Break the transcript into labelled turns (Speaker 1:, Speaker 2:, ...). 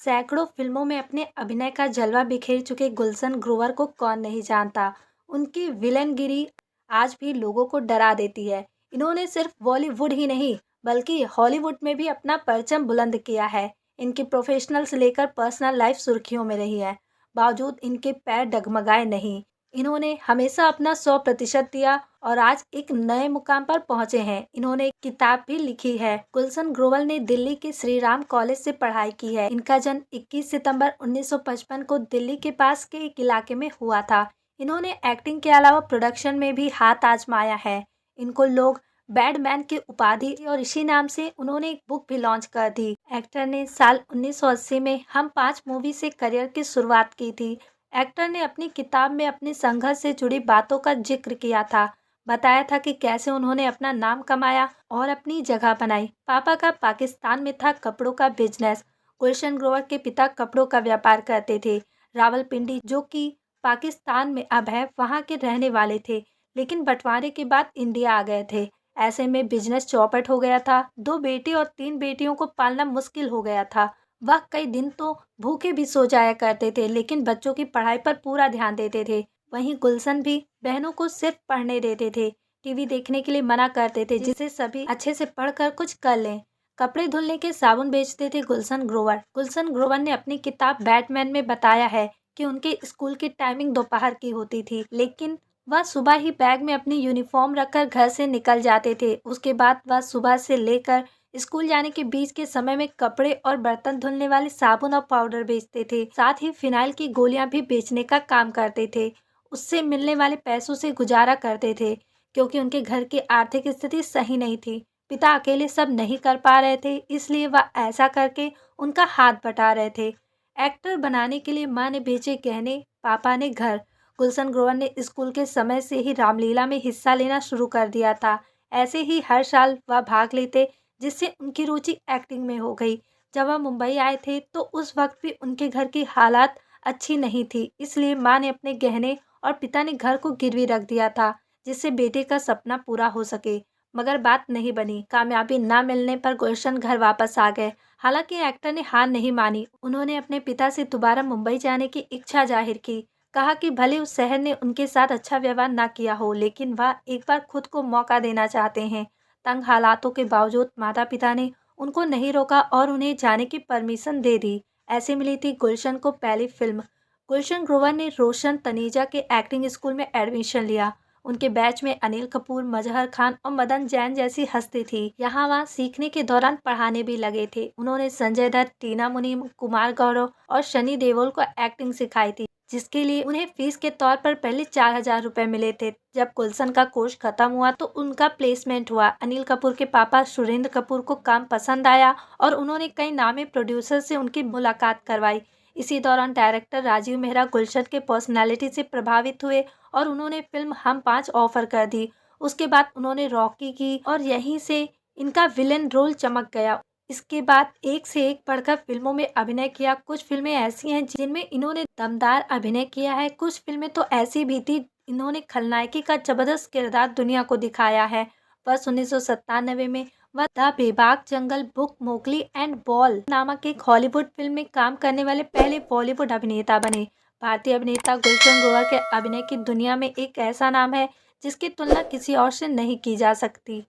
Speaker 1: सैकड़ों फिल्मों में अपने अभिनय का जलवा बिखेर चुके गुलशन ग्रोवर को कौन नहीं जानता। उनकी विलनगिरी आज भी लोगों को डरा देती है। इन्होंने सिर्फ बॉलीवुड ही नहीं बल्कि हॉलीवुड में भी अपना परचम बुलंद किया है। इनकी प्रोफेशनल से लेकर पर्सनल लाइफ सुर्खियों में रही है। बावजूद इनके पैर डगमगाए नहीं। इन्होंने हमेशा अपना 100% दिया और आज एक नए मुकाम पर पहुंचे हैं। इन्होंने एक किताब भी लिखी है। गुलशन ग्रोवर ने दिल्ली के श्री राम कॉलेज से पढ़ाई की है। इनका जन्म 21 सितंबर 1955 को दिल्ली के पास के एक इलाके में हुआ था। इन्होंने एक्टिंग के अलावा प्रोडक्शन में भी हाथ आजमाया है। इनको लोग बैडमैन की उपाधि और इसी नाम से उन्होंने एक बुक भी लॉन्च कर दी। एक्टर ने साल 1980 में हम 5 मूवी से करियर की शुरुआत की थी। एक्टर ने अपनी किताब में अपने संघर्ष से जुड़ी बातों का जिक्र किया था। बताया था कि कैसे उन्होंने अपना नाम कमाया और अपनी जगह बनाई। पापा का पाकिस्तान में था कपड़ों का बिजनेस। गुलशन ग्रोवर के पिता कपड़ों का व्यापार करते थे। रावलपिंडी जो कि पाकिस्तान में अब है, वहाँ के रहने वाले थे, लेकिन बंटवारे के बाद इंडिया आ गए थे। ऐसे में बिजनेस चौपट हो गया था। 2 बेटे और 3 बेटियों को पालना मुश्किल हो गया था। वह कई दिन तो भूखे भी सो जाया करते थे, लेकिन बच्चों की पढ़ाई पर पूरा ध्यान देते थे। वहीं गुलशन भी बहनों को सिर्फ पढ़ने देते थे, टीवी देखने के लिए मना करते थे, जिससे सभी अच्छे से पढ़कर कुछ कर लें। कपड़े धुलने के साबुन बेचते थे गुलशन ग्रोवर। गुलशन ग्रोवर ने अपनी किताब बैटमैन में बताया है कि उनके स्कूल की टाइमिंग दोपहर की होती थी, लेकिन वह सुबह ही बैग में अपनी यूनिफॉर्म रखकर घर से निकल जाते थे। उसके बाद वह सुबह से लेकर स्कूल जाने के बीच के समय में कपड़े और बर्तन धुलने वाले साबुन और पाउडर बेचते थे। साथ ही फिनाइल की गोलियां भी बेचने का काम करते थे। उससे मिलने वाले पैसों से गुजारा करते थे, क्योंकि उनके घर की आर्थिक स्थिति सही नहीं थी। पिता अकेले सब नहीं कर पा रहे थे, इसलिए वह ऐसा करके उनका हाथ बटा रहे थे। एक्टर बनाने के लिए माँ ने बेचे गहने, पापा ने घर। गुलशन ग्रोवर ने स्कूल के समय से ही रामलीला में हिस्सा लेना शुरू कर दिया था। ऐसे ही हर साल वह भाग लेते, जिससे उनकी रुचि एक्टिंग में हो गई। जब वह मुंबई आए थे तो उस वक्त भी उनके घर की हालात अच्छी नहीं थी, इसलिए माँ ने अपने गहने और पिता ने घर को गिरवी रख दिया था, जिससे बेटे का सपना पूरा हो सके। मगर बात नहीं बनी। कामयाबी न मिलने पर गुलशन घर वापस आ गए। हालांकि एक्टर ने हार नहीं मानी। उन्होंने अपने पिता से दोबारा मुंबई जाने की इच्छा जाहिर की। कहा कि भले उस शहर ने उनके साथ अच्छा व्यवहार ना किया हो, लेकिन वह एक बार खुद को मौका देना चाहते हैं। तंग हालातों के बावजूद माता पिता ने उनको नहीं रोका और उन्हें जाने की परमिशन दे दी। ऐसे मिली थी गुलशन को पहली फिल्म। गुलशन ग्रोवर ने रोशन तनेजा के एक्टिंग स्कूल में एडमिशन लिया। उनके बैच में अनिल कपूर, मजहर खान और मदन जैन जैसी हस्ती थी। यहाँ वहाँ सीखने के दौरान पढ़ाने भी लगे थे। उन्होंने संजय दत्त, टीना मुनीम, कुमार गौरव और शनि देओल को एक्टिंग सिखाई थी, जिसके लिए उन्हें फीस के तौर पर पहले 4,000 रुपए मिले थे। जब गुलशन का कोर्स खत्म हुआ तो उनका प्लेसमेंट हुआ। अनिल कपूर के पापा सुरेंद्र कपूर को काम पसंद आया और उन्होंने कई नामी प्रोड्यूसर से उनकी मुलाकात करवाई। इसी दौरान डायरेक्टर राजीव मेहरा गुलशन के पर्सनालिटी से प्रभावित हुए और उन्होंने फिल्म हम 5 ऑफर कर दी। उसके बाद उन्होंने रॉकी की और यहीं से इनका विलेन रोल चमक गया। इसके बाद एक से एक बढ़कर फिल्मों में अभिनय किया। कुछ फिल्में ऐसी हैं जिनमें इन्होंने दमदार अभिनय किया है। कुछ फिल्में तो ऐसी भी थी इन्होंने खलनायकी का जबरदस्त किरदार दुनिया को दिखाया है। वर्ष 1997 में वह द बेबाक जंगल बुक, मोगली एंड बॉल नामक एक हॉलीवुड फिल्म में काम करने वाले पहले बॉलीवुड अभिनेता बने। भारतीय अभिनेता गुलशन ग्रोवर के अभिनय की दुनिया में एक ऐसा नाम है जिसकी तुलना किसी और से नहीं की जा सकती।